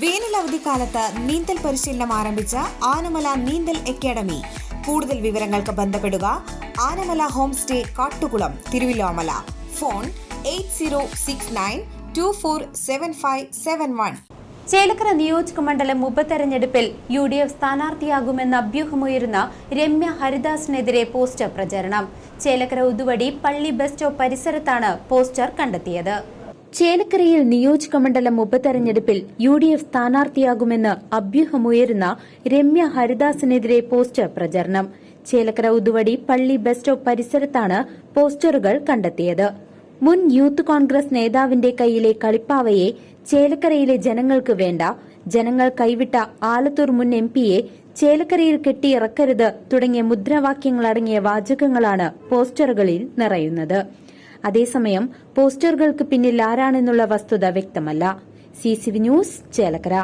വേനലവധിക്കാലത്ത് നീന്തൽ പരിശീലനം ആരംഭിച്ച ആനമല നീന്തൽ അക്കാദമി. കൂടുതൽ വിവരങ്ങൾക്ക് ബന്ധപ്പെടുക Anamala home stay Kattukulam, Thiruvilwamala. Phone 8069247571. Chelakkara നിയോജക മണ്ഡലം ഉപതെരഞ്ഞെടുപ്പിൽ UDF സ്ഥാനാർത്ഥിയാകുമെന്ന അഭ്യൂഹമുയരുന്ന രമ്യ ഹരിദാസിനെതിരെ പോസ്റ്റർ പ്രചരണം. ചേലക്കര ഉതുവടി പള്ളി ബസ് സ്റ്റോപ്പ് പരിസരത്താണ് പോസ്റ്റർ കണ്ടെത്തിയത്. ചേലക്കരയിൽ നിയോജക മണ്ഡലം ഉപതെരഞ്ഞെടുപ്പിൽ UDF സ്ഥാനാർത്ഥിയാകുമെന്ന് അഭ്യൂഹമുയരുന്ന രമ്യ ഹരിദാസിനെതിരെ പോസ്റ്റർ പ്രചരണം. ചേലക്കര ഉതുവടി പള്ളി ബസ് സ്റ്റോപ്പ് പരിസരത്താണ് പോസ്റ്ററുകൾ കണ്ടെത്തിയത്. മുൻ യൂത്ത് കോൺഗ്രസ് നേതാവിന്റെ കൈയിലെ കളിപ്പാവയെ ചേലക്കരയിലെ ജനങ്ങൾക്ക് വേണ്ട, ജനങ്ങൾ കൈവിട്ട ആലത്തൂർ മുൻ MPയെ ചേലക്കരയിൽ കെട്ടിയിറക്കരുത് തുടങ്ങിയ മുദ്രാവാക്യങ്ങളടങ്ങിയ വാചകങ്ങളാണ് പോസ്റ്ററുകളിൽ നിറയുന്നത്. അതേസമയം പോസ്റ്ററുകൾക്ക് പിന്നിൽ ആരാണെന്നുള്ള വസ്തുത വ്യക്തമല്ല. CCV news, Chelakkara.